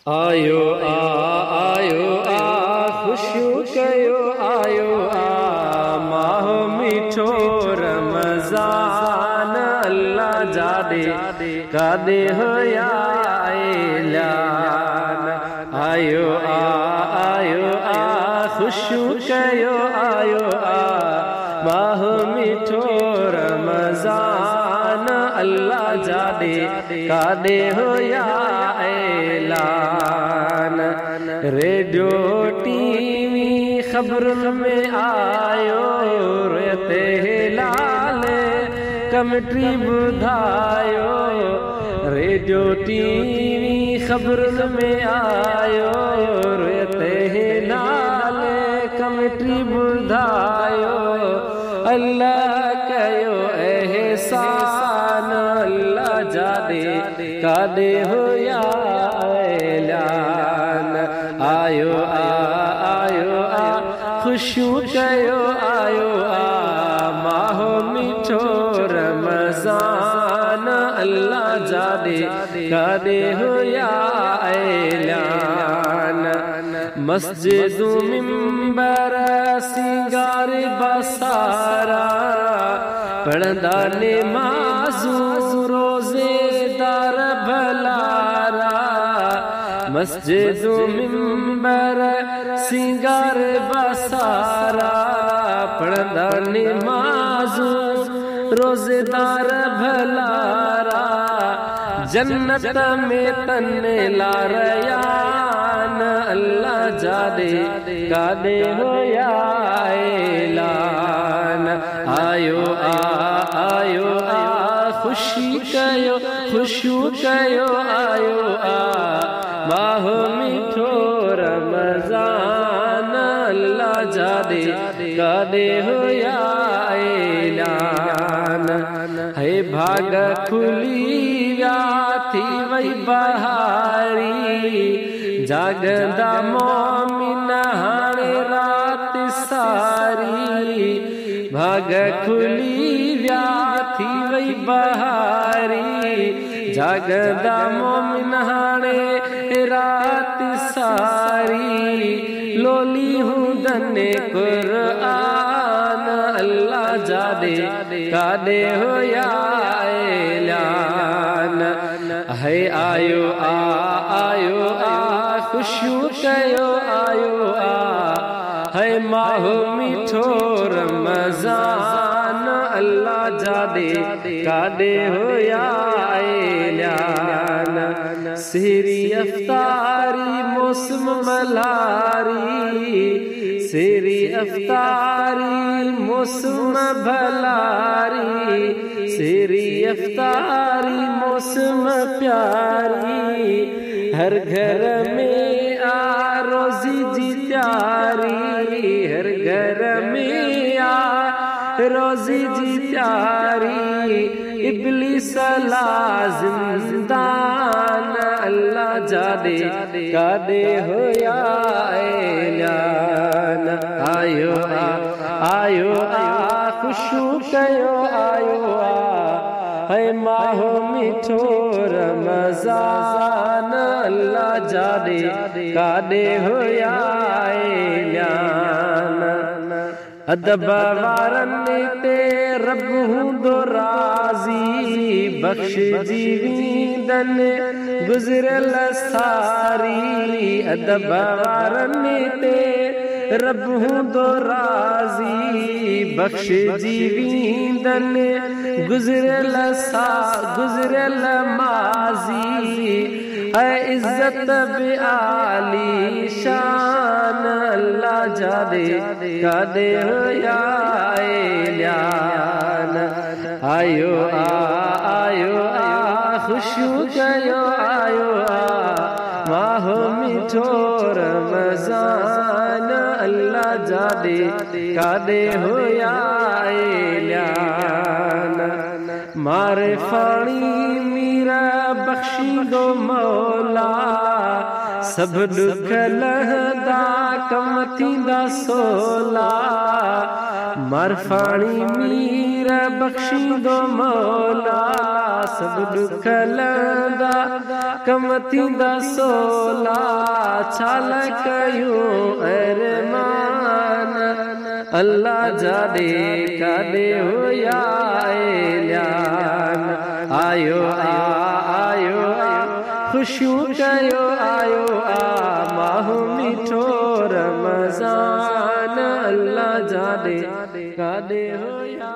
आयो खुशियूं कयो आयो माह मिठो रमज़ान अल्लाह जादे कादे होया ऐलान आयो खुशियूं कयो आयो माह मिठो रमज़ान अल्लाह जादे कादे होया ऐलान रेडियो टीवी खबरुन में आयो रहते लाल कमेटी बुधायो रेडियो टीवी खबरुन में आयो रहते लाल कमेटी बुधायो अल्लाह कयो एहसान अल्लाह जादे कादे होया ऐलान आयो खुशियूं कयो आयो माह मिठो रमज़ान अल्लाह जादे कादे होया ऐलान मस्जिद मिंबर सिंगार बसारा पढ़ंदा नमाज़ू रोज़ेदार भलारा मस्जिद मिंबर सिंगार बसारा पढ़ंदा नमाज़ू रोज़ेदार भलारा जन्नत में तने लारयान अल्लाह जादे कादे होया ऐलान आयो खुशियूं कयो आयो माह मिठो रमज़ान अल्लाह जादे कादे होया ऐलान है भाग खुली व्या थी वही बहारी जागंदा मोमिन हाणे रात सारी भाग खुली व्या थी वही बहारी जागंदा मोमिन हाणे रात सारी लोली हूँ दने कुरान अल्लाह जादे कादे होया ऐलान है आयो खुशियूं कयो आयो है माह मिठो रमज़ान अल्लाह जादे कादे होया ऐलान सेरी अफ्तारी मौसम मलारी सेरी अफ्तारी मौसम भलारी सेरी अफ्तारी मौसम प्यारी हर घर में आ रोज़ी जी त्यारी हर घर में आ रोज़ी जी त्यारी इब्लिस लाज़िमदान अल्लाह जादे कादे होया ऐलान आयो खुशियूं कयो आयो है माह मिठो रमज़ान अल्लाह जादे कादे होया ऐलान अदब वारन ते रब हूंदो राज़ी बख्श जीवींदन गुज़रियल सारी अदब वारन ते रब हूंदो राज़ी बख्श जीवींदन गुज़रियल माज़ी है इज़्ज़त बि आली शान अल्लाह जादे कादे होया ऐलान आयो खुशियूं कयो आयो माह मिठो रमज़ान अल्लाह जादे कादे होया ऐलान मारे फाणी मीरा बख्शी दो मौला सब दुख लहदा कम थींदा सोला मारफाणी मीर बख्शींदो मौला सब दुख लहदा कम थींदा सोला छाल कयूं अरमान अल्लाह जादे कादे होया एलियान आयो आयो खुशियों कयो आयो माह मिठो रमजान अल्लाह जादे कादे होया।